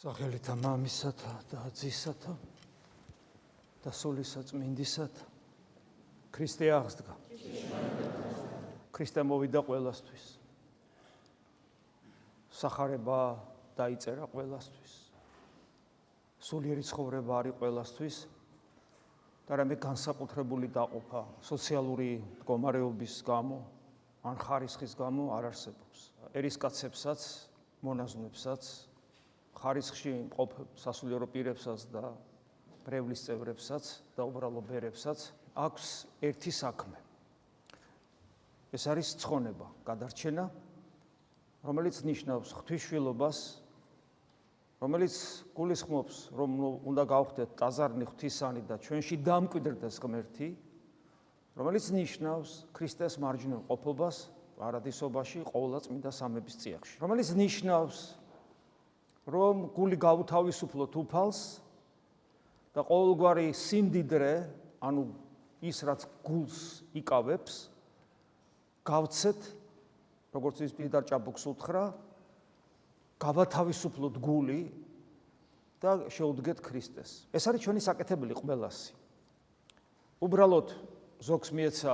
სახელითა მამისათა და ძისათა და სულისა წმინდისათა ქრისტე აღსდგა. ქრისტე მოვიდა ყველასთვის. სახარება დაიწერა ყველასთვის. სულიერი ცხოვრება არის ყველასთვის და რამე განსაკუთრებული დაყოფა სოციალური მდგომარეობის გამო ან ხარისხის გამო არ არსებობს. ერისკაცებსაც, მონაზვნებსაც, ხარისხში მყოფ სასულიერო პირებსაც და ბრევლის წევრებსაც და უბრალო ბერებსაც აქვს ერთი საქმე. ეს არის ცხონება, გადარჩენა, რომელიც ნიშნავს ღვთისმშვილობას, რომელიც გულისხმობს, რომ უნდა გავხდეთ ტაზარნი ღვთისანი და ჩვენში დამკვიდრდეს ღმერთი, რომელიც ნიშნავს ქრისტეს მარჯვნივ ყოფობას პარადისობაში ყოვლადწმინდა სამების წიაღში, რომელიც ნიშნავს, რომ გული გავუთავისუფლოთ უფალს და ყოველგვარი სიმდიდრე, ანუ ის რაც გულს იკავებს, გავცეთ, როგორც ის პირდარ ჭაბუკს უთხრა, გავათავისუფლოთ გული და შევდგეთ ქრისტეს. ეს არის ჩვენი საკეთებელი ყველასი. უბრალოდ ზოგს მიეცა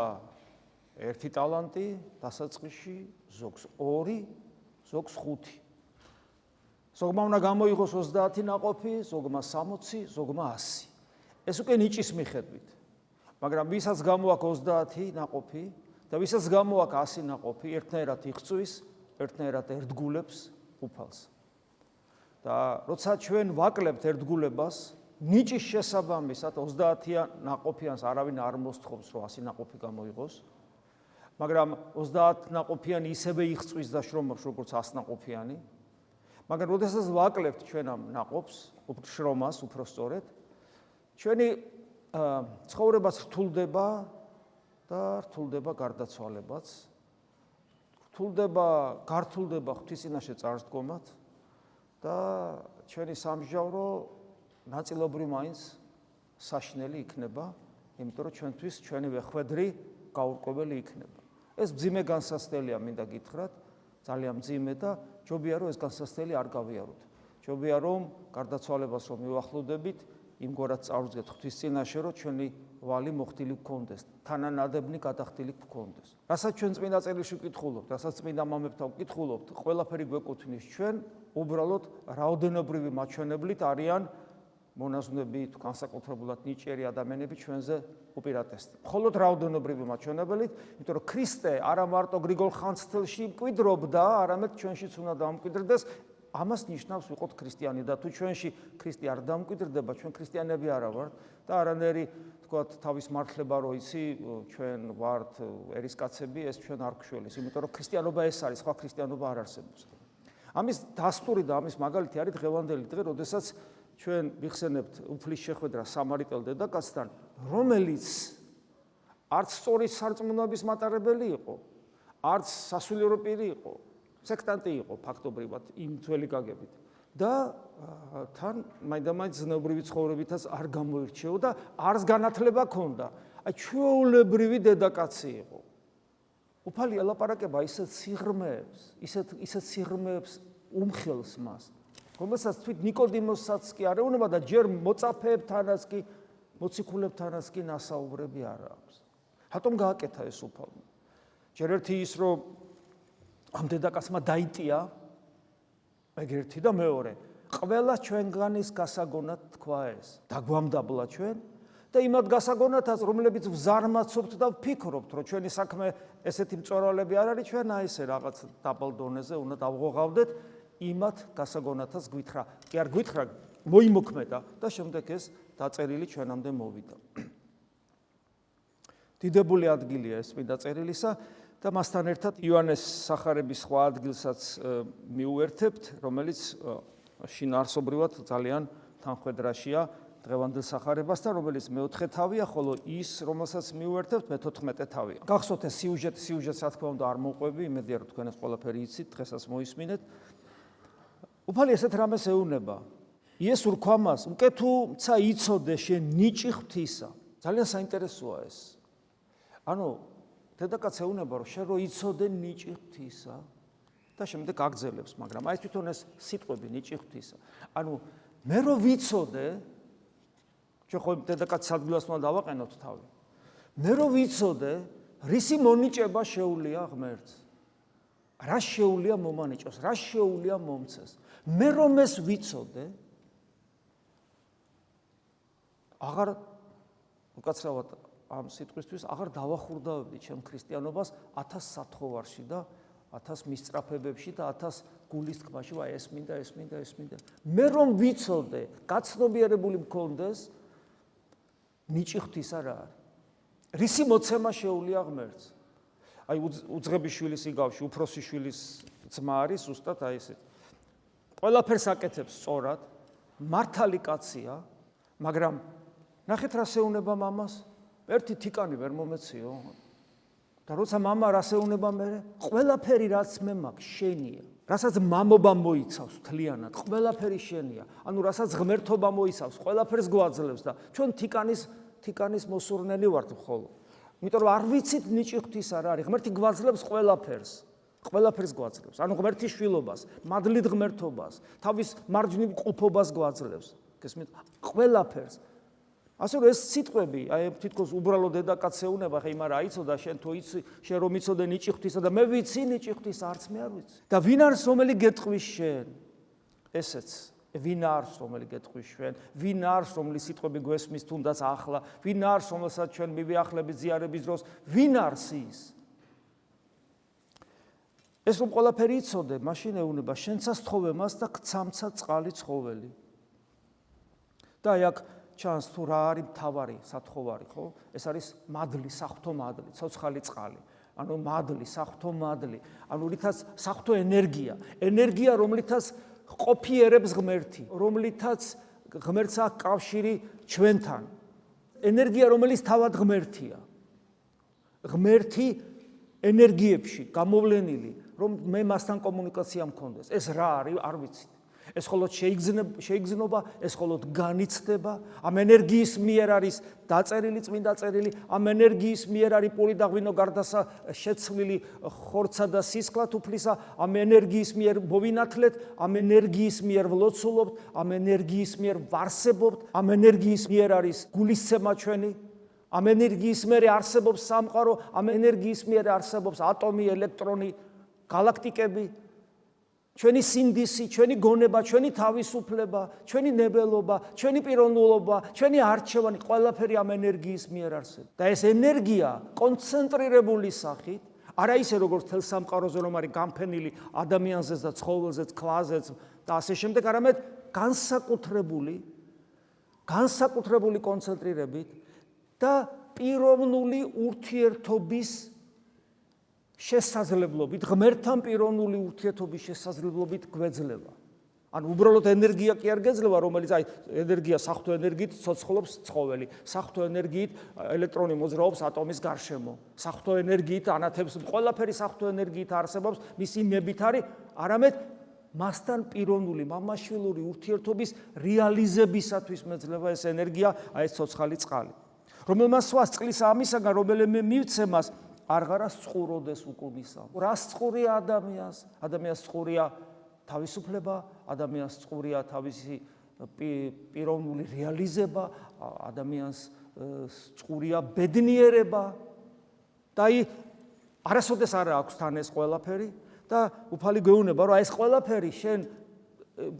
ერთი ტალანტი დასაწყისში, ზოგს 2, ზოგს 5. ზოგმა უნდა გამოიღოს 30 ნაყოფი, ზოგმა 60, ზოგმა 100. ეს უკვე ნიჭის მიხედვით. მაგრამ ვისაც გამოაქვს 30 ნაყოფი და ვისაც გამოაქვს 100 ნაყოფი, ერთნაირად იღწვის, ერთნაირად ერთგულებს უფალს. და როცა ჩვენ ვაკლებთ ერთგულებას, ნიჭის შესაბამისად 30 ნაყოფიანს არავინ არ მოსთხოვს, რომ 100 ნაყოფი გამოიღოს, მაგრამ 30 ნაყოფიანი ისევე იღწვის და შრომობს, როგორც 100 ნაყოფიანი. მაგრამ როდესაც ვაკლებთ ჩვენ ამ ნაყოფს, შრომას უფრო სწორედ, ჩვენი ცხოვრებაც რთულდება და რთულდება გარდაცვალებაც. გართულდება ღვთისწინაშე წარსდგომად და ჩვენი სამსჯავრო ნაწილობრივ მაინც საშინელი იქნება, იმიტომ რომ ჩვენთვის ჩვენივე ხვედრი გაურკვეველი იქნება. ეს მძიმე განსასწრელია, მინდა გითხრათ, ძალიან მძიმე და ჯობია რომ ეს განსასწრელი არ გავიაროთ. ჯობია რომ გარდაცვალებას რომ მივახლოვდებით, იმგვარად წავსდგეთ ღვთისწინაშე, რომ ჩვენი ვალი მოხდილი გქონდეს, თანანადებნი გადახდილი გქონდეს. რასაც ჩვენ წმინდა წერილში ვკითხულობთ, რასაც წმინდა მამებთან ვკითხულობთ, ყველაფერი გვეკუთვნის ჩვენ, უბრალოდ რაოდენობრივი მაჩვენებლით არიან მონაზვნები, თუ განსაკუთრებულად ნიჭიერი ადამიანები ჩვენზე უპირატესდება. მხოლოდ რაოდენობრივი მაჩვენებლით, იმიტომ რომ ქრისტე არა მარტო გრიგოლ ხანძთელში მკვიდრობდა, არამედ ჩვენშიც უნდა დამკვიდრდეს. ამას ნიშნავს ვიყოთ ქრისტიანი და თუ ჩვენში ქრისტე არ დამკვიდრდება, ჩვენ ქრისტიანები არა ვართ და არანაირი თქვათ თავის მართლება რო იცი, ჩვენ ვართ ერისკაცები, ეს ჩვენ არ გვშველის, იმიტომ რომ ქრისტიანობა ეს არის, სხვა ქრისტიანობა არ არსებობს. ამის დასტური და ამის მაგალითი არის დღევანდელი დღე, როდესაც ჩვენ ვიხსენებთ უფლის შეხვედრა სამარიტელ დედაკაცთან, რომელიც არც სწორი სარწმუნოების მატარებელი იყო, არც სასულიერო პირი იყო, სექტანტი იყო ფაქტობრივად იმ ძველი გაგებით და თან მაინდამაინც ზნეობრივი ცხოვრებითაც არ გამოირჩეო და არც განათლება ჰქონდა. აი ჩვეულებრივი დედაკაცი იყო. უფალი ელაპარაკება ისეთ სიღრმეებს, ისეთ სიღრმეებს უმხელს მას, რომელსაც თვით ნიკოდიმოსაც კი არ ეუბნება და ჯერ მოწაფეებთანაც კი, მოციქულებთანაც კი ნასაუბრები არ აქვს. რატომ გააკეთა ეს უფალმა? ჯერ ერთი ის, რომ ამ დედაკაცმა დაიტია, ეგერთი და მეორე, ყველა ჩვენგანის გასაგონად თქვა ეს, დაგვამდაბლა ჩვენ და იმად გასაგონათაც, რომლებიც ვზარმაცობთ და ვფიქრობთ, რომ ჩვენი საქმე ესეთი მწვერვალები არ არის, ჩვენ აი ესე რაღაც დაბალ დონეზე უნდა დავღოღავდეთ, იმად გასაგონათაც გვითხრა, კი არ გვითხრა, მოიმოქმედა და შემდეგ ეს დაწერილი ჩვენამდე მოვიდა. დიდებული ადგილია ეს წმინდა წერილისა და მასთან ერთად იოანეს სახარების სხვა ადგილსაც მიუერთებთ, რომელიც შინაარსობრივად ძალიან თანხვედრაშია დღევანდელ სახარებასთან, რომელიც მეოთხე თავია, ხოლო ის, რომელსაც მიუერთებთ, მე-14 თავია. გახსოვთ ეს სიუჟეტს რა თქმა უნდა არ მოყვები, იმედია რომ თქვენ ეს ყველაფერი იცით, დღესაც მოისმინეთ. უფალი ესეთ რამეს ეუბნება. იესო რქვა მას, უკეთუცა იცოდე შენ ნიჭი ღვთისა. ძალიან საინტერესოა ეს. ანუ დედაკაც ეუბნება, რომ შენ რო იცოდე ნიჭი ღვთისა, და შემდეგ აგძელებს, მაგრამ აი თვითონ ეს სიტყვები ნიჭი ღვთისა. ანუ მე რო ვიცოდე, ჩვენ ხო დედაკაცის ადგილას უნდა დავაყენოთ თავი. მე რო ვიცოდე, რისი მონიჭება შეუულია ღმერთს. რა შეუულია მომანიჭოს, რა შეუულია მომცეს. მე რომ ეს ვიცოდე, აღარ უკაცრავად ამ სიტყვისთვის აღარ დავახურდავდი ჩემ ქრისტიანობას 1000 სათხოვარში და 1000 მისწრაფებებში და 1000 გულის თქმაში, ვაი ეს მინდა. მე რომ ვიცოდე, გაცნობიერებული მქონდეს, ნიჭი ღვთისა რა არის. რისი მოცემა შეუულია ღმერთს. აი უძღების შვილის იგავში უფროსი შვილის ძმა არის ზუსტად აი ესე. ყველაფერს აკეთებს სწორად, მართალი კაცია, მაგრამ ნახეთ რა შეუნება მამას, ერთი თიკანი ვერ მომეციო. და როცა მამა რა შეუნება მე, ყველაფერი რაც მე მაქვს შენია. რასაც მამობა მოიცავს თლიანად, ყველაფერი შენია. ანუ რასაც ღმერთობა მოიცავს, ყველაფერს გვაძლევს და ჩვენ თიკანის მოსურნელი ვართ მხოლოდ. იმიტომ რომ არ ვიცით ნიჭი ღვთისა რა არის. ღმერთი გვაძლევს ყველაფერს. ყველაფერს გვაძლევს. ანუ ღმერთის შვილობას, მადლით ღმერთობას, თავის მარჯვნივ ყოფობას გვაძლევს. გესმით? ყველაფერს. ასე რომ ეს სიტყვები, აი თითქოს უბრალო დედაკაცს ეუნება, ხე იმარა აიცოდა, შენ თუ იცი, შენ რომ იცოდე ნიჭი ღვთისა და მე ვიცი ნიჭი ღვთისა, არც მე არ ვიცი. და ვინ არის რომელი გეტყვის შენ? ესეც ვინ არის რომელი გეტყვის შენ? ვინ არის რომლის სიტყვები გვესმის თუნდაც ახლა? ვინ არის რომელსაც ჩვენ მივიახლებით ზიარების დროს? ვინ არის ის? ეს რომ ყველაფერი იცოდე, მაშინ ეუნება შენცა სთხოვემას და გცამცა წყალი ცხოველი. და აი აქ ჩანს თუ რა არის მთავარი სათხოვარი, ხო? ეს არის მადლი, საღვთო მადლი, ცოცხალი წყალი. ანუ მადლი, საღვთო მადლი, ანუ რითაც საღვთო ენერგია, რომლითაც ყოფიერებს ღმერთი, რომლითაც ღმერთს აქვს კავშირი ჩვენთან. ენერგია, რომელიც თავად ღმერთია. ღმერთი ენერგიებში გამოვლენილი, რომ მე მასთან კომუნიკაცია მქონდეს. ეს რა არის, არ ვიცით. ეს მხოლოდ შეიგზნობა, ეს მხოლოდ განიცდება, ამ ენერგიის მიერ არის დაწერილი წმინდა წერილი, ამ ენერგიის მიერ არის პური და ღვინო გარდასა შეცვლილი ხორცსა და სისხლა თუფლისა, ამ ენერგიის მიერ მოვინათლეთ, ამ ენერგიის მიერ ვლოცულობთ, ამ ენერგიის მიერ ვარსებობთ, ამ ენერგიის მიერ არის გულისცემა ჩვენი, ამ ენერგიის მიერ არსებობს სამყარო, ამ ენერგიის მიერ არსებობს ატომი, ელექტრონი, galaktikები, ჩვენი სინდისი, ჩვენი გონება, ჩვენი თავისუფლება, ჩვენი ნებელობა, ჩვენი პიროვნულობა, ჩვენი არჩევანი, ყველაფერი ამ ენერგიის მიერ არსებობს. და ეს ენერგია კონცენტრირებული სახით, არა ისე როგორც თელ სამყაროზე რომ არის განფენილი ადამიანზეც და ცხოველზეც, ქვაზეც და ასე შემდეგ, არამედ განსაკუთრებული კონცენტრირებით და პიროვნული ურთიერთობის შესაძლებლობით, ღმერთთან პიროვნული ურთიერთობის შესაძლებლობით გვეძლება. ანუ უბრალოდ ენერგია კი არ გეძლება, რომელიც აი ენერგია საღვთო ენერგიით ცოცხლობს ცხოველი, საღვთო ენერგიით ელექტრონი მოძრაობს ატომის გარშემო, საღვთო ენერგიით ანათებს, ყველაფერი საღვთო ენერგიით არსებობს, მისი ნებით არის, არამედ მასთან პიროვნული, მამაშვილური ურთიერთობის რეალიზებისათვის მეძლება ეს ენერგია, აი ეს ცოცხალი წყალი. რომელმაც სვას წყლის ამისაგან, რომელიმე მივცემას არღარას წყუროდეს უკუნისა. რას წყურია ადამიანს? ადამიანს წყურია თავისუფლება, ადამიანს წყურია თავისი პიროვნული რეალიზება, ადამიანს წყურია ბედნიერება. და აი არასოდეს არ აქვს თან ეს ყველაფერი და უფალი გვეუბნება, რომ ეს ყველაფერი შენ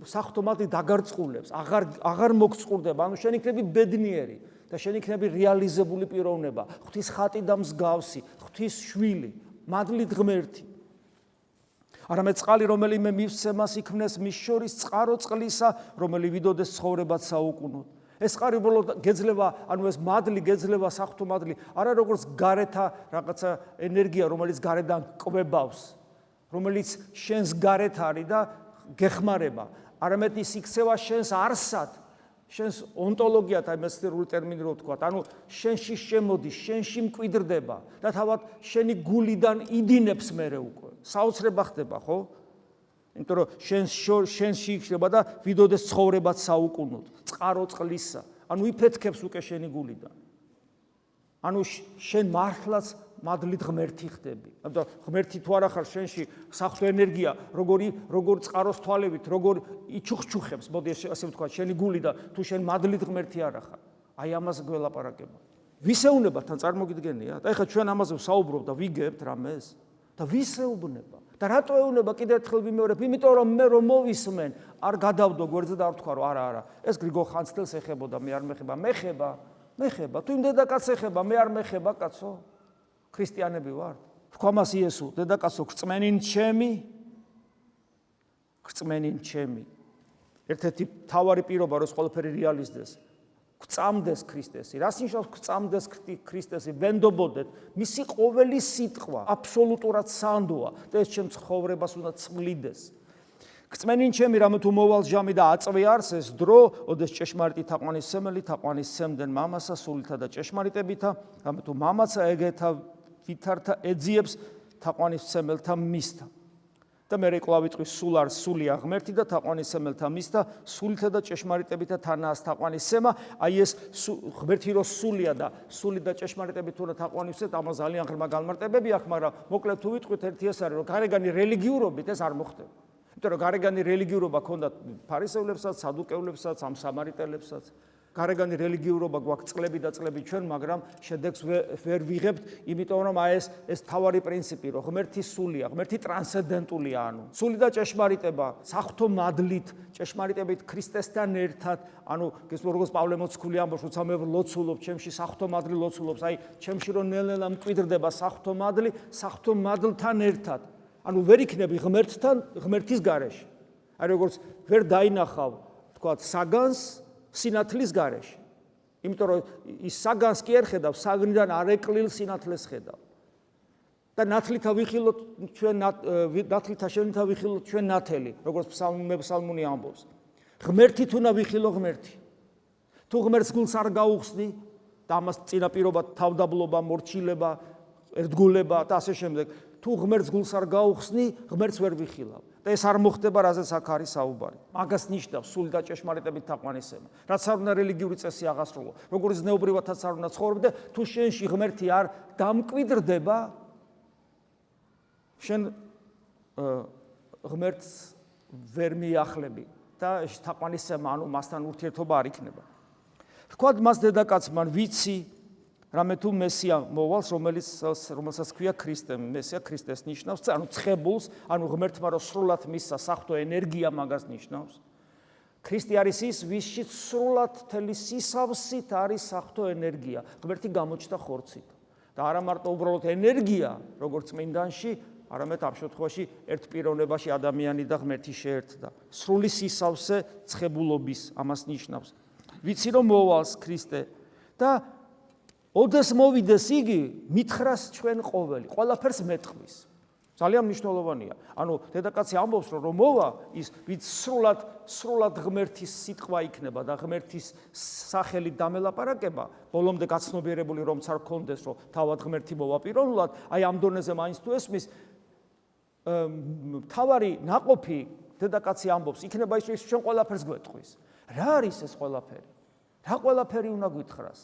საღვთო მადლით დაგარწყულებს, აღარ მოგწყურდება, ანუ შენ იქნები ბედნიერი. და შენ იქნები რეალიზებული პიროვნება, ღვთის ხატი და მსგავსი, ღვთის შვილი, მადლით ღმერთი. არამედ წყალი, რომელიმე მივსცემას იქმნეს მის შორის წყარო წყლისა, რომელი ვიდოდეს ცხოვრებად საუკუნოდ. ეს წყარი უბრალოდ გეძლება, ანუ ეს მადლი გეძლება საღვთო მადლი, არა როგორც გარეთა რაღაცა ენერგია, რომელიც გარედან კვებავს, რომელიც შენს გარეთ არის და გეხმარება, არამედ ის იქცევა შენს არსად. შენს ონტოლოგიათ, აი მესტერული ტერმინი რო ვთქვა, ანუ შენში შემოდის, შენში მკვიდრდება და თავად შენი გულიდან იდინებს მერე უკვე. საოცრება ხდება, ხო? იმიტომ რომ შენში იქნება და ვიდოდეს ცხოვრებად საუკუნოდ, წყარო წყლისა. ანუ იფეთქებს უკვე შენი გულიდან. ანუ შენ მართლაც მადლით ღმერთი ხდები. ამიტომ ღმერთი თუ არა ხარ შენში საღვთო ენერგია, როგორ წყაროს თვალებით, როგორ იჩუხჩუხებს, მოდი ასე ვთქვა, შენი გული და თუ შენ მადლით ღმერთი არა ხარ. აი ამას გველაპარაკება. ვისეუნება თან წარმოგიდგენიათ? აი ხა ჩვენ ამაზე ვსაუბრობ და ვიგებთ რამეს და ვისეუბნება. და რატო ეუბნება კიდევ ერთხელ ვიმეორებ? იმიტომ რომ მე რომ მოვისმენ, არ გადავდო გვერდზე და არ ვთქვა რომ არა, ეს გრიგოლ ხანძთელს ეხებოდა, მე არ მეხება, მეხება. თუ იმ დედაკაცს ეხება, მე არ მეხება, კაცო. ქრისტიანები ვართ. თქვა მას იესო, დედაკაცო, გწმენინ ჩემი. ერთ-ერთი მთავარი პირობა, რომ ყველაფერი რეალიზდეს. გვწამდეს ქრისტესი. რას ნიშნავს გვწამდეს ქრისტესი? ვენდობოდეთ, მისი ყოველი სიტყვა აბსოლუტურად სანდოა და ეს ჩემს ცხოვრებას უნდა წმლიდეს. გწმენინ ჩემი, რამე თუ მოვალს ჟამი და აწვიარს ეს დრო, ოდეს ჭეშმარიტი თაყვანისმცემელი თაყვანისცემდნენ მამასა სულითა და ჭეშმარიტებითა, რამე თუ მამაცა ეგეთა ვითართა ეძიებს თაყვანისმცემელთა მისთა. და მე კვლავ ვიტყვის სულ არ სულია ღმერთი და თაყვანისმცემელთა მისთა სულითა და ჭეშმარიტებითა თანაას თაყვანისცემა. აი ეს ღმერთი რო სულია და სული და ჭეშმარიტებით თუ თაყვანისცემთ, ამას ძალიან ღრმა განმარტებები აქვს, მაგრამ მოკლედ თუ ვიტყვით ერთი ეს არის, რომ გარეგანი რელიგიურობით ეს არ მოხდება. იმიტომ რომ გარეგანი რელიგიურობა ქონდათ ფარისევლებსაც, სადუკეულებსაც, ამ სამარიტელებსაც. გარეგანი რელიგიურობა გვაქვს წლები და წლები ჩვენ, მაგრამ შედეგს ვერ ვიღებთ, იმიტომ რომ აი ეს თავარი პრინციპი, რომ ღმერთი სულია, ღმერთი ტრანსცენდენტულია, ანუ სული და ჭეშმარიტება, საღვთო მადლით, ჭეშმარიტებით ქრისტესთან ერთად, ანუ როგორც პავლე მოციქული ამბობს, როცა მე ლოცულობ, ჩემში საღვთო მადლი ლოცულობს, აი ჩემში რომ ნელ-ნელა მკვიდრდება საღვთო მადლი, საღვთო მადლთან ერთად. ანუ ვერ იქნები ღმერთის გარეშე. აი როგორც ვერ დაინახავ, თქვათ, საგანს სინათლის გარეშე. იმიტომ რომ ის საგანს კი არ ხედავ, საგნიდან არ ეკლილ სინათლეს ხედავ. და ნათლითა ვიხილოთ ჩვენ ნათლითა შენითა ვიხილოთ ჩვენ ნათელი, როგორც ფსალმუნი ამბობს. ღმერთი თუ უნდა ვიხილო ღმერთი. თუ ღმერთს გულს არ გაუხსნი და ამას წინაპირობა თავდაბლობა, მორჩილება, ერთგულება და ასე შემდეგ. თუ ღმერთს გულს არ გაუხსნი, ღმერთს ვერ ვიხილავ. და ეს არ მოხდება, რაზეც აქ არის საუბარი. მაგას ნიშნავს სული და ჭეშმარიტებით თაყვანისცემა. რაც არ უნდა რელიგიური წესი აღასრულო, როგორ ზნეობრივადაც არ უნდა ცხოვრობდე, თუ შენში ღმერთი არ დამკვიდრდება, შენ ღმერთს ვერ მიახლები და თაყვანისცემა, ანუ მასთან ურთიერთობა არ იქნება. თქვათ მას დედაკაცმა, ვიცი რამე თუ მესია მოვალს, რომელსაც ქვია ქრისტე, მესია ქრისტეს ნიშნავს, ანუ ცხებულს, ანუ ღმერთმა რო სრულად მისცა საღვთო ენერგია მაგას ნიშნავს. ქრისტე არის ის, ვისშიც სრულად თელი სისავსით არის საღვთო ენერგია. ღმერთი გამოჩნდა ხორცით. და არა მარტო უბრალოდ ენერგია, როგორც წმინდანში, არამედ ამ შემთხვევაში ერთ პიროვნებაში ადამიანი და ღმერთი შეერთდა. სრული სისავსე ცხებულობის ამას ნიშნავს. ვიცი რომ მოვალს ქრისტე და ოდეს მოვიდეს იგი, მითხრას ჩვენ ყველაფერს მეტყვის. ძალიან მნიშვნელოვანია. ანუ დედაკაცი ამბობს, რომ მოვა ის, ვინც სრულად ღმერთის სიტყვა იქნება და ღმერთის სახელით დამელაპარაკება, ბოლომდე გაცნობიერებული რომც არ გქონდეს, რომ თავად ღმერთი მოვა პიროვნულად, აი ამ დონეზე მაინც თუ ესმის, თავარი ნაყოფი დედაკაცი ამბობს, იქნება ის, რომ ჩვენ ყველაფერს გვეტყვის. რა არის ეს ყველაფერი? რა ყველაფერი უნდა გითხრას?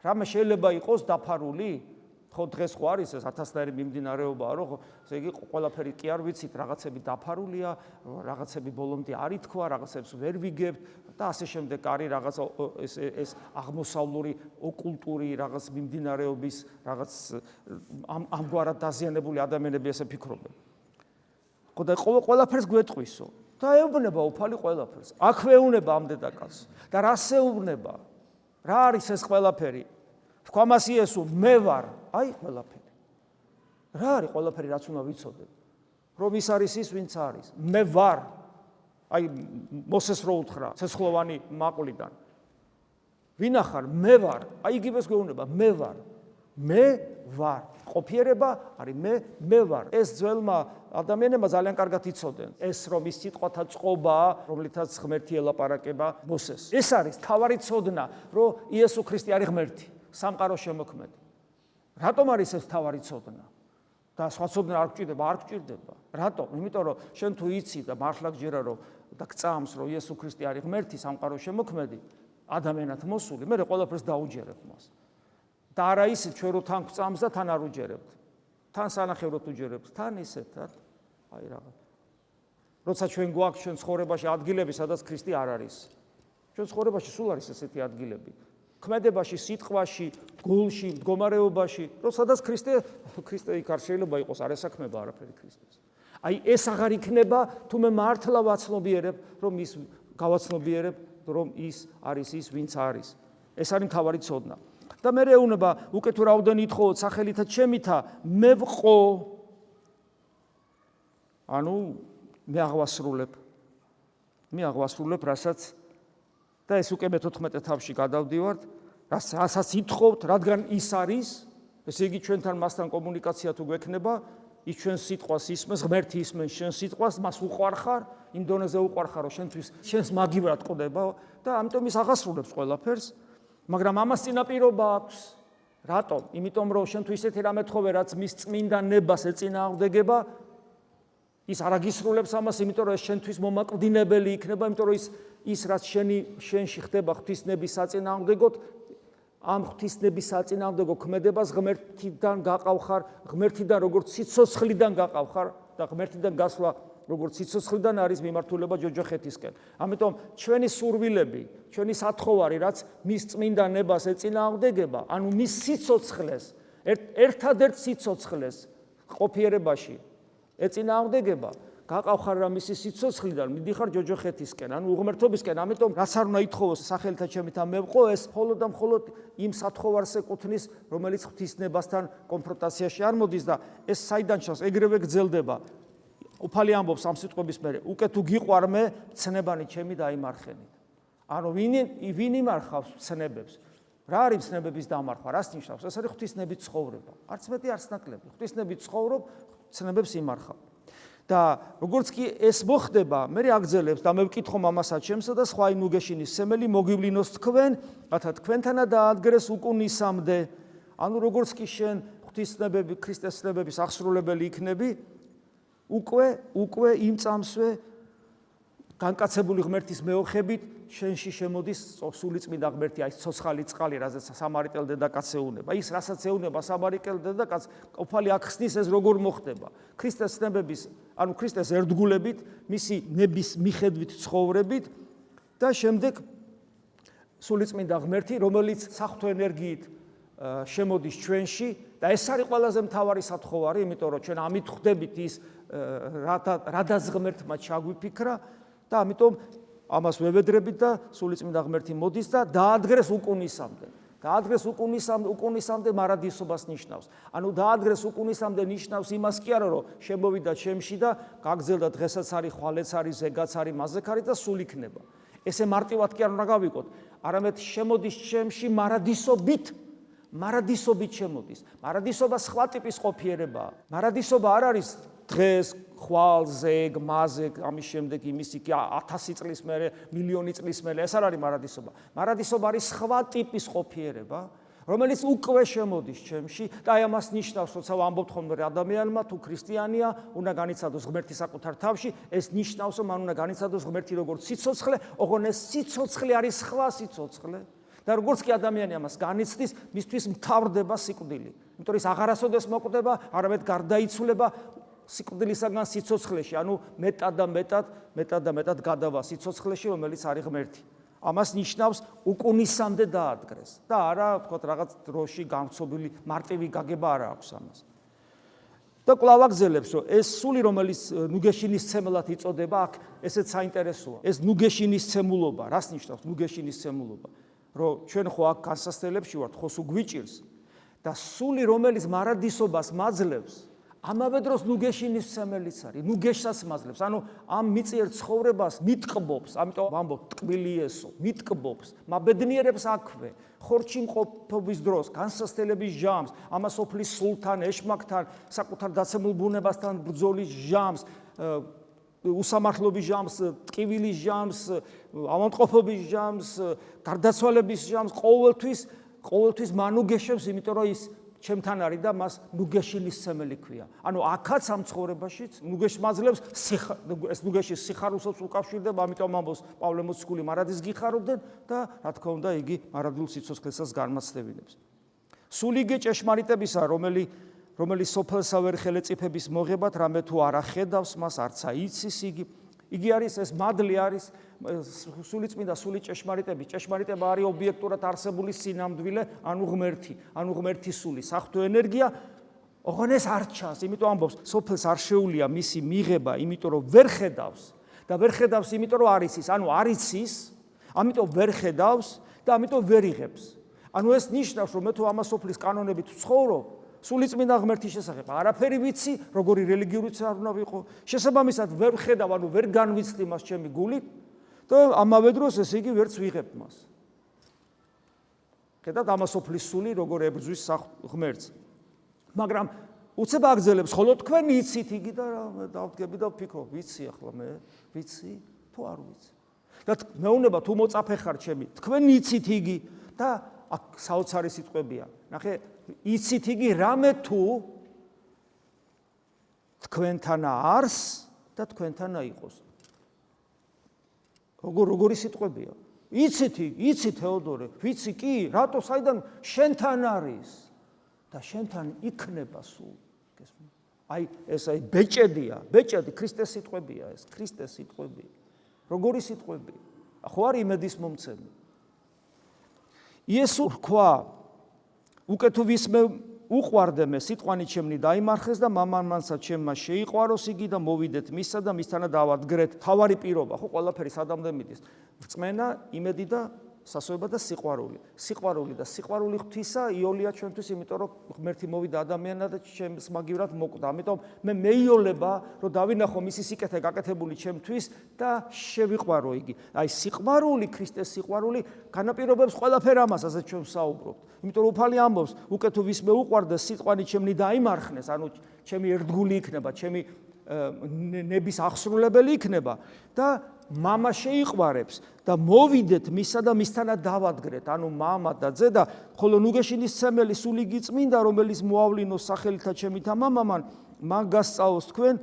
რამე შეიძლება იყოს დაფარული? ხო დღეს ხო არის ეს ათასნაირი მიმდინარეობაა, რომ ესე იგი ყველაფერი კი არ ვიცით, რაღაცები დაფარულია, რაღაცები ბოლომდე არ ითქვა, რაღაცებს ვერ ვიგებთ და ასე შემდეგ არის რაღაც ეს აღმოსავლური ოკულტური რაღაც მიმდინარეობის რაღაც ამგვარად დაზიანებული ადამიანები ესე ფიქრობენ. ხო და ყველაფერს გვეტყვისო და ეუბნება უფალი ყველაფერს. აქვე ეუბნება ამ დედაკაცს და რას ეუბნება? რა არის ეს ყველაფერი? თქვა მას იესო, მე ვარ, აი ყველაფერი. რა არის ყველაფერი, რაც უნდა ვიცოდეთ? რომ ის არის ის, ვინც არის. მე ვარ. აი მოსეს რო უთხრა ცეცხლოვანი მაყვლიდან. ვინ ახარ? მე ვარ. აი იგივეს გვეუბნება, მე ვარ. მე ვარ. ყოფიერება არის მე ვარ. ეს ძველმა ადამიანებმა ძალიან კარგად იცოდნენ. ეს რომ ის სიტყვათა წყობაა, რომლითაც ღმერთი ელაპარაკება მოსეს. ეს არის თავარი ცოდნა, რომ იესო ქრისტე არის ღმერთი, სამყაროს შემოქმედი. რატომ არის ეს თავარი ცოდნა? და სხვა ცოდნა არ გჭირდება. რატომ? იმიტომ რომ შენ თუ იცი და მართლა გჯერა რომ და გწამს რომ იესო ქრისტე არის ღმერთი, სამყაროს შემოქმედი, ადამიანად მოსული, მე ყველაფერს დაუჯერებ მას. და არა ისე ჩვენ რო თან გვწამს და თან არ უჯერებთ. თან სანახევროდ უჯერებთ, თან ისეთად, აი რაღაც. როცა ჩვენ გვაქვს ჩვენ ცხოვრებაში ადგილები, სადაც ქრისტე არ არის. ჩვენ ცხოვრებაში სულ არის ესეთი ადგილები. ქმედებაში, სიტყვაში, გულში, მდგომარეობაში, სადაც ქრისტე იქ არ შეიძლება იყოს, არ ესაქმება არაფერი ქრისტეს. აი ეს აღარ იქნება, თუ მე მართლა ვაცნობიერებ, რომ ის გავაცნობიერებ, რომ ის არის ის, ვინც არის. ეს არის მთავარი ცოდნა. და მე ეუბნება, უკვე თუ რაოდენი ითხოვოთ სახელითა ჩემითა, მე ვყო. ანუ მე აღვასრულებ, რასაც და ეს უკვე მე-14 თავში გადავდივართ, რასაც ითხოვთ, რადგან ის არის, ესე იგი ჩვენთან მასთან კომუნიკაცია თუ გვექნება, ის ჩვენ სიტყვას ისმენს, ღმერთი ისმენს შენ სიტყვას, მას უყვარხარ, იმ დონეზე უყვარხარ, რომ შენს მაგივრად ყდება და ამიტომ ის აღასრულებს ყველაფერს, მაგრამ ამას წინაპირობა აქვს. რატომ? იმიტომ რომ შენ თუ ისეთი რამე თხოვე, რაც მის წმინდა ნებას ეწინააღმდეგება, ის არ აგისრულებს ამას, იმიტომ რომ ეს შენთვის მომაკვდინებელი იქნება, იმიტომ რომ ის რაც შენში ხდება ღვთისნების საწინააღმდეგოდ, ამ ღვთისნების საწინააღმდეგო ქმედებას ღმერთიდან გაყავხარ, ღმერთიდან როგორც სიცოცხლიდან გაყავხარ და ღმერთიდან გასვლა როგორც სიცოცხლიდან არის მიმართულება ჯოჯოხეთისკენ. ამიტომ ჩვენი სურვილები, ჩვენი სათხოვარი, რაც მის წმინდა ნებას ეწინააღმდეგება, ანუ მის სიცოცხლეს, ერთადერთ სიცოცხლეს ყოფიერებაში ეწინააღმდეგება, გაყავხარ რა მისი სიცოცხლიდან, მიდიხარ ჯოჯოხეთისკენ, ანუ უღმერთობისკენ, ამიტომ რაც არ უნდა ითხოვოს სახელთა ჩემითა მე ვყო, ეს მხოლოდ და მხოლოდ იმ სათხოვარს ეკუთვნის, რომელიც ღვთისნებასთან კონფრონტაციაში არ მოდის და ეს საიდან ჩანს, ეგრევე გრძელდება. უფალი ამბობს ამ სიტყვების მერე, უკვე თუ გიყვარ მე, ცნებანი ჩემი დაიმარხენით. ანუ ვინ იმარხავს ცნებებს? რა არის ცნებების დამარხვა? რას ნიშნავს? ეს არის ღვთისნების ცხოვრება. არც მეტი, არც ნაკლები. ღვთისნები ცხოვრობ, ცნებებს იმარხავ. და როგორც კი ეს მოხდება, მე აგძელებს და მე ვკითხო მამასაც ჩემსა და სხვა ინუგეშინის სემელი მოგივლინოს თქვენ, რათა თქვენთანა დაადგრეს უკუნისამდე. ანუ როგორც კი შენ ღვთისნებები, ქრისტეს ცნებების აღსრულებელი იქნები, უკვე იმ წამსვე განკაცებული ღმერთის მეოხებით შენში შემოდის სულიწმინდა ღმერთი, აი ცოცხალი წყალი, რაზეც სამარიტელ დედაკაცს ეუნება. ის რასაც ეუნება სამარიტელ დედაკაცს, უფალი ახსნის ეს როგორ მოხდება. ქრისტეს ცნებების, ანუ ქრისტეს ერთგულებით, მისი ნების მიხედვით ცხოვრებით და შემდეგ სულიწმინდა ღმერთი, რომელიც საღვთო ენერგიით შემოდის ჩვენში და ეს არის ყველაზე მთავარი სათხოვარი, იმიტომ რომ ჩვენ ამით ხვდებით ის რადაც ღმერთმა ჩაგვიფიქრა და ამიტომ ამას ვევედრებით და სულიწმინდა ღმერთი მოდის და დაადგრეს უკუნისამდე. დაადგრეს უკუნისამდე მარადისობას ნიშნავს. ანუ დაადგრეს უკუნისამდე ნიშნავს იმას კი არა, რომ შემოვიდა ჩემში და გაგზელდა დღესაც არის, ხვალეც არის, ზეგაც არის, მაზეც არის და სულ იქნება. ესე მარტივად კი არ უნდა გავიკოთ, არამედ შემოდის ჩემში მარადისობით შე모დის. მარადისობა სხვა ტიპის ყოფიერებაა. მარადისობა არ არის დღეს, ხვალ, ზეგ, მაზეგ, ამის შემდეგ იმის იქ 1000 წლის მერე, მილიონი წლის მერე, ეს არ არის მარადისობა. მარადისობა არის სხვა ტიპის ყოფიერება, რომელიც უკვე შემოდის ჩემში და აი ამას ნიშნავს, როცა ვამბობთ ხოლმე ადამიანმა თუ ქრისტიანია, უნდა განიცადოს ღმერთი საკუთარ თავში, ეს ნიშნავს, რომ მან უნდა განიცადოს ღმერთი როგორც სიცოცხლე, ოღონდ ეს სიცოცხლე არის სხვა სიცოცხლე. და როგორც კი ადამიანი ამას განიცდის, მისთვის მთავრდება სიკვდილი. იმიტომ ის აღარასოდეს მოკვდება, არამედ გარდაიცვლება სიკვდილისაგან სიცოცხლეში, ანუ მეტად გადავა სიცოცხლეში, რომელიც არის ღმერთი. ამას ნიშნავს უკუნისამდე დაადგრეს და არა, ვთქვათ, რაღაც დროში გამცობილი მარტივი გაგება არ აქვს ამას. და კვლავ აგზელებს, რომ ეს სული, რომელიც ნუგეშინის ცემლად იწოდება, აქ ესეც საინტერესოა. ეს ნუგეშინის ცემულობა, რას ნიშნავს ნუგეშინის ცემულობა? რომ ჩვენ ხო აქ განსასწრებლებში ვართ, ხო სულ გვიჭირს და სული, რომელიც მარადისობას მაძლევს, ამავე დროს ნუგეშინის ცემელიც არის, ნუგეშსაც მაძლევს, ანუ ამ მიწიერ ცხოვრებას მიტყბობს, ამიტომ ვამბობ ტკბილი ესო, მიტყბობს, მაბედნიერებს აქვე, ხორჩი მყოფობის დროს, განსასწრებლების ჟამს, ამას ოფლის სულთან, ეშმაკთან, საკუთარ დაცემულ ბუნებასთან ბრძოლის ჟამს, უსამართლობის ჟამს, ტკივილის ჟამს, ავადმყოფობის ჟამს, გარდაცვალების ჟამს, ყოველთვის მანუგეშებს, იმიტომ რომ ის ჩემთან არის და მას ნუგეშინის ცემელი ქვია. ანუ აქაც ამ ცხოვრებაშიც ნუგეშს მაძლევს, ეს ნუგეშის სიხარულსაც უკავშირდება, ამიტომ ამბობს პავლე მოციქული მარადის გიხარობდნენ და რა თქმა უნდა იგი მარადულ სიცოცხლესაც განმაცდებინებს. სულიგე ჭეშმარიტებისა, რომელიც სოფელსა ვერ ხელეწიფების მოღებად, რამე თუ არ ახედავს მას, არცა იცის იგი არის ეს მადლი არის სულიწმინდა სული ჭეშმარიტების. ჭეშმარიტება არის ობიექტურად არსებული სინამდვილე, ანუ ღმერთი სული, საღვთო ენერგია. ოღონ ეს არ ჩანს, იმიტომ ამბობს, სოფელს არ შეუძლია მისი მიღება, იმიტომ რომ ვერ ხედავს და ვერ ხედავს, იმიტომ რომ არ იცის, ანუ არ იცის, ამიტომ ვერ ხედავს და ამიტომ ვერ იღებს. ანუ ეს ნიშნავს, რომ მე თუ ამას სოფლის კანონებით ვცხოვრობ, სულიწმინდა ღმერთის შესახებ არაფერი ვიცი, როგორი რელიგიურიც არ უნდა ვიყო, შესაბამისად ვერ ხედავ, ანუ ვერ განვიცდი მას ჩემი გულით და ამავე დროს ესე იგი ვერც ვიღებ მას. ხედავთ ამას სოფლის სული როგორ ებრძვის ღმერთს. მაგრამ უცებ აგზელებს, ხოლო თქვენ იცით იგი და დავდგები და ვფიქრობ, ვიცი ახლა მე, ვიცი თუ არ ვიცი. და მეუნება თუ მოწაფე ხარ ჩემი, თქვენ იცით იგი და აქ საოცარი სიტყვებია. ნახე, იცით იგი რამე თუ თქვენთანა არს და თქვენთანა იყოს. როგორი სიტყვებია? იცით იგი, იცი თეოდორე, ვიცი კი, რატო საიდან შენთან არის და შენთან იქნება სულ. აი ეს აი ბეჭედია, ბეჭედი ქრისტეს სიტყვებია ეს, ქრისტეს სიტყვები. როგორი სიტყვები? ხო არ იმედის მომცემი. იესო თქვა, უკეთო ვისმე უყვარდე მე სიტყვანი ჩემნი დაიმარხეს და მამამანსა ჩემმა შეიყვაროს იგი და მოვიდეთ მისსა და მისთანა დავადგრეთ. თავარი პირობა, ხო ყველაფერი სადამდე მიდის. რწმენა, იმედი და სასოება და სიყვარული. სიყვარული და სიყვარული ღვთისა იოლია ჩვენთვის, იმიტომ რომ ღმერთი მოვიდა ადამიანად და ჩემს მაგივრად მოკვდა. ამიტომ მე მეიოლება, რომ დავინახო მისი სიკეთე გაკეთებული ჩემთვის და შევიყვარო იგი. აი სიყვარული, ქრისტეს სიყვარული განაპირობებს ყველაფერ ამას, ასე ჩვენ ვსაუბრობთ. იმიტომ რომ უფალი ამბობს, უკეთო ვისმე უყვარდეს სიტყვანი ჩემნი დაიმარხნეს, ანუ ჩემი ერთგული იქნება, ჩემი ნების აღსრულებელი იქნება და მამა შეიყვარებს და მოვიდეთ მისსა და მისთანა დავადგრეთ, ანუ მამა და ძედა, ხოლო ნუგეშინის ცემელი სული გიწმინდა, რომელიც მოავლინოს სახელითა ჩემითა მამამან, მან გასწავლოს თქვენ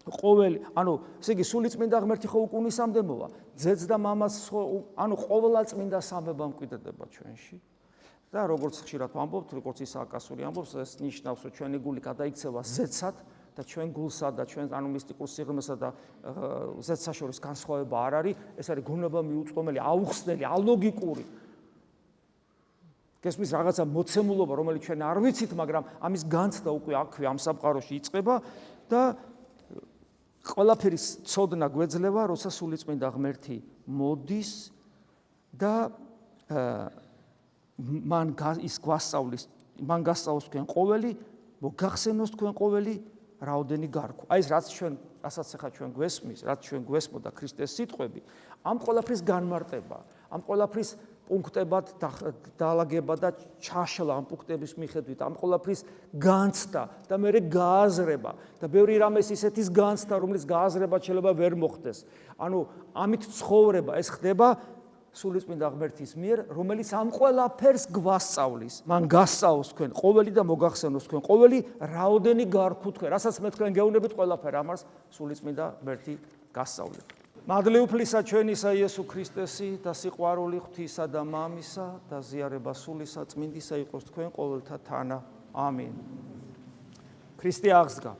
ყოველი, ანუ ესე იგი სულიწმინდა ღმერთი ხო უკუნისამდე მოვა, ძედს და მამას ანუ ყოველა წმინდა სამება მკვიდრდება ჩვენში. და როგორც ხშირად ვამბობთ, როგორც ისააკასური ამბობს, ეს ნიშნავს, რომ ჩვენი გული გადაიქცევა ზეცად და ჩვენ გულსა და ჩვენ ანუ მისტიკურ სიღრმესა და ზეცსა შორის განსხვავება არ არის, ეს არის გონება მიუწვდომელი, აუხსნელი, ალოგიკური. გესმის რაღაცა მოცემულობა, რომელიც ჩვენ არ ვიცით, მაგრამ ამის განცდა უკვე აქვე ამ სამყაროში იწყება და ყველაფერის ცოდნა გვეძლევა, როცა სულიწმინდა ღმერთი მოდის და მან გასწავლოს თქვენ ყოველი, მოგახსენოს თქვენ ყოველი რაოდენი გარკვე. აი ეს რაც ჩვენ, რასაც ახლა ჩვენ გვესმის, რაც ჩვენ გვესმოდა ქრისტეს სიტყვები, ამ ყველაფრის განმარტება, ამ ყველაფრის პუნქტებად დაალაგება და ჩაშლა ამ პუნქტების მიხედვით, ამ ყველაფრის განცდა და მერე გააზრება და ბევრი რამეს ისეთის განცდა, რომლის გააზრება შეიძლება ვერ მოხდეს. ანუ ამით ცხოვრება ეს ხდება სულიწმინდა ღმერთის მიერ, რომელიც ამ ყველაფერს გვასწავლის. მან გასწავლოს თქვენ ყოველი და მოგახსენოს თქვენ ყოველი რაოდენი გარკვე თქვენ, რასაც მე თქვენ გეუბნებით ყველაფერ ამას სულიწმინდა ღმერთი გასწავლებს. მადლი უფლისა ჩვენისა იესო ქრისტესი და სიყვარული ღვთისა და მამისა და ზიარება სულისა წმინდისა იყოს თქვენ ყოველთა თანა. ამინ. ქრისტე აღსდგა.